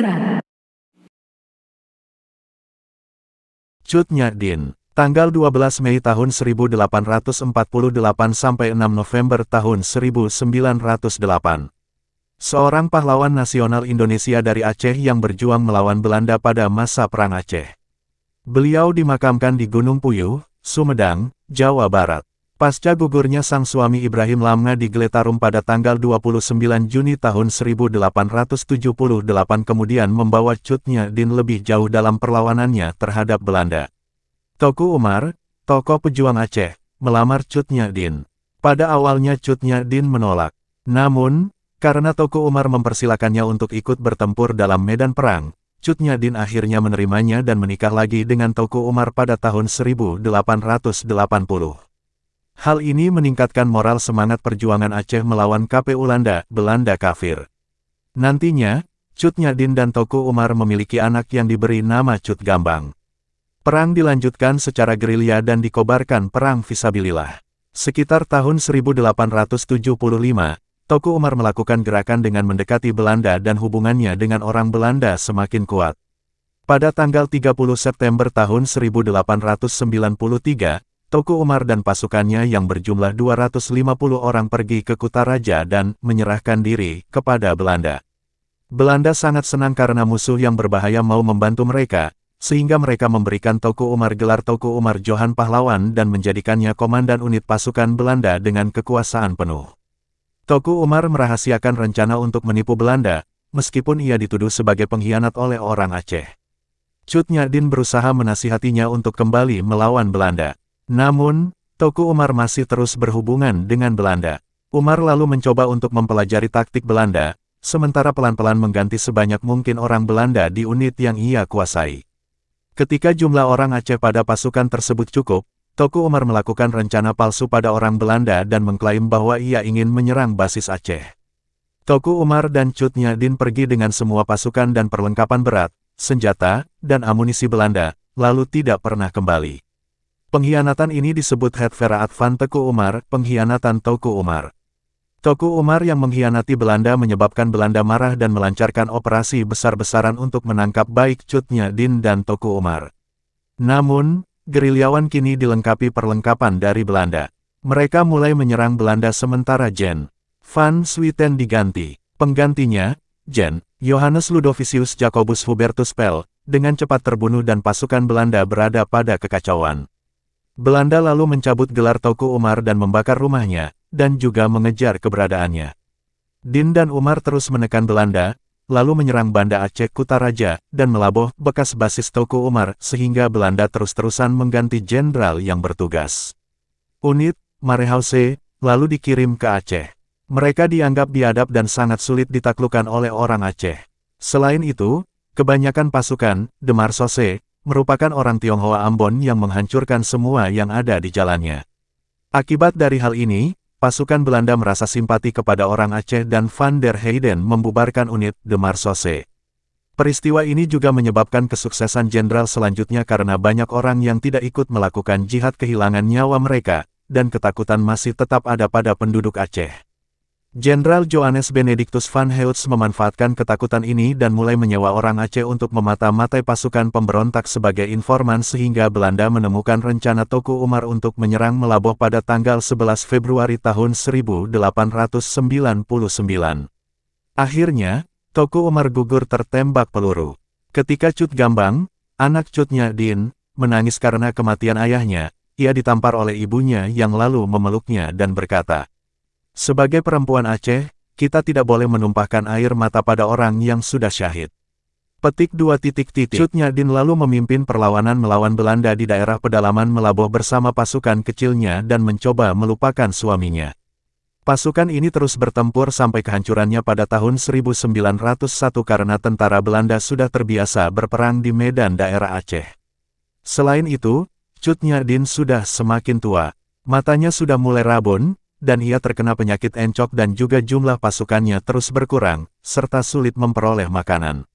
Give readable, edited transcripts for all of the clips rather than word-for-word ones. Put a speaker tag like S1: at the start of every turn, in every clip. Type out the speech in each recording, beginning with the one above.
S1: berat.
S2: Cut Nyak Dien, tanggal 12 Mei tahun 1848 sampai 6 November tahun 1908. Seorang pahlawan nasional Indonesia dari Aceh yang berjuang melawan Belanda pada masa Perang Aceh. Beliau dimakamkan di Gunung Puyuh, Sumedang, Jawa Barat. Pasca gugurnya sang suami Ibrahim Lamnga di Gletarum pada tanggal 29 Juni tahun 1878 kemudian membawa Cut Nyak Dien lebih jauh dalam perlawanannya terhadap Belanda. Teuku Umar, tokoh pejuang Aceh, melamar Cut Nyak Dien. Pada awalnya Cut Nyak Dien menolak. Namun, karena Teuku Umar mempersilakannya untuk ikut bertempur dalam medan perang, Cut Nyak Dien akhirnya menerimanya dan menikah lagi dengan Teuku Umar pada tahun 1880. Hal ini meningkatkan moral semangat perjuangan Aceh melawan KPU Belanda kafir. Nantinya, Cut Nyak Dien dan Teuku Umar memiliki anak yang diberi nama Cut Gambang. Perang dilanjutkan secara gerilya dan dikobarkan perang fisabilillah. Sekitar tahun 1875, Teuku Umar melakukan gerakan dengan mendekati Belanda dan hubungannya dengan orang Belanda semakin kuat. Pada tanggal 30 September tahun 1893, Teuku Umar dan pasukannya yang berjumlah 250 orang pergi ke Kutaraja dan menyerahkan diri kepada Belanda. Belanda sangat senang karena musuh yang berbahaya mau membantu mereka, sehingga mereka memberikan Teuku Umar gelar Teuku Umar Johan Pahlawan dan menjadikannya komandan unit pasukan Belanda dengan kekuasaan penuh. Teuku Umar merahasiakan rencana untuk menipu Belanda, meskipun ia dituduh sebagai pengkhianat oleh orang Aceh. Cut Nyak Dien berusaha menasihatinya untuk kembali melawan Belanda. Namun, Teuku Umar masih terus berhubungan dengan Belanda. Umar lalu mencoba untuk mempelajari taktik Belanda, sementara pelan-pelan mengganti sebanyak mungkin orang Belanda di unit yang ia kuasai. Ketika jumlah orang Aceh pada pasukan tersebut cukup, Teuku Umar melakukan rencana palsu pada orang Belanda dan mengklaim bahwa ia ingin menyerang basis Aceh. Teuku Umar dan Cut Nyak Dien pergi dengan semua pasukan dan perlengkapan berat, senjata, dan amunisi Belanda, lalu tidak pernah kembali. Pengkhianatan ini disebut Hetverat van Teuku Umar, pengkhianatan Teuku Umar. Teuku Umar yang mengkhianati Belanda menyebabkan Belanda marah dan melancarkan operasi besar-besaran untuk menangkap baik Cut Nyak Dien dan Teuku Umar. Namun, gerilyawan kini dilengkapi perlengkapan dari Belanda. Mereka mulai menyerang Belanda sementara Jan van Swieten diganti. Penggantinya, Jan Johannes Ludovicius Jacobus Hubertus Pel, dengan cepat terbunuh dan pasukan Belanda berada pada kekacauan. Belanda lalu mencabut gelar Teuku Umar dan membakar rumahnya, dan juga mengejar keberadaannya. Dien dan Umar terus menekan Belanda, lalu menyerang Banda Aceh Kutaraja, dan melabuh bekas basis Teuku Umar sehingga Belanda terus-terusan mengganti jenderal yang bertugas. Unit Marehause lalu dikirim ke Aceh. Mereka dianggap biadab dan sangat sulit ditaklukkan oleh orang Aceh. Selain itu, kebanyakan pasukan, The Marsose, merupakan orang Tionghoa Ambon yang menghancurkan semua yang ada di jalannya. Akibat dari hal ini, pasukan Belanda merasa simpati kepada orang Aceh dan Van der Heyden membubarkan unit The Marsose. Peristiwa ini juga menyebabkan kesuksesan jenderal selanjutnya karena banyak orang yang tidak ikut melakukan jihad kehilangan nyawa mereka, dan ketakutan masih tetap ada pada penduduk Aceh. Jenderal Johannes Benedictus van Heutz memanfaatkan ketakutan ini dan mulai menyewa orang Aceh untuk memata-matai pasukan pemberontak sebagai informan sehingga Belanda menemukan rencana Teuku Umar untuk menyerang Melaboh pada tanggal 11 Februari tahun 1899. Akhirnya, Teuku Umar gugur tertembak peluru. Ketika Cut Gambang, anak Cut Nyak Dien, menangis karena kematian ayahnya, ia ditampar oleh ibunya yang lalu memeluknya dan berkata, "Sebagai perempuan Aceh, kita tidak boleh menumpahkan air mata pada orang yang sudah syahid." Petik 2. Cut Nyak Dien lalu memimpin perlawanan melawan Belanda di daerah pedalaman Melaboh bersama pasukan kecilnya dan mencoba melupakan suaminya. Pasukan ini terus bertempur sampai kehancurannya pada tahun 1901 karena tentara Belanda sudah terbiasa berperang di medan daerah Aceh. Selain itu, Cut Nyak Dien sudah semakin tua, matanya sudah mulai rabun, dan ia terkena penyakit encok dan juga jumlah pasukannya terus berkurang, serta sulit memperoleh makanan.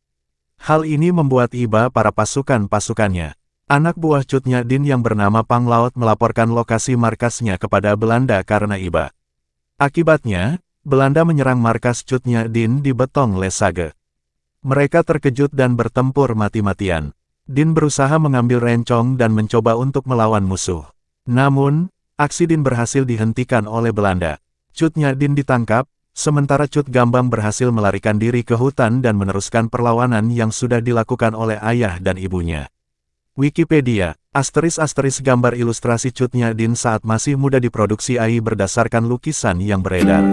S2: Hal ini membuat iba para pasukannya. Anak buah Cut Nyak Dien yang bernama Pang Laut melaporkan lokasi markasnya kepada Belanda karena iba. Akibatnya, Belanda menyerang markas Cut Nyak Dien di Betong Lesage. Mereka terkejut dan bertempur mati-matian. Din berusaha mengambil rencong dan mencoba untuk melawan musuh. Namun, aksi Din berhasil dihentikan oleh Belanda. Cutnya Din ditangkap, sementara Cut Gambang berhasil melarikan diri ke hutan dan meneruskan perlawanan yang sudah dilakukan oleh ayah dan ibunya. Wikipedia, ** gambar ilustrasi Cutnya Din saat masih muda diproduksi AI berdasarkan lukisan yang beredar.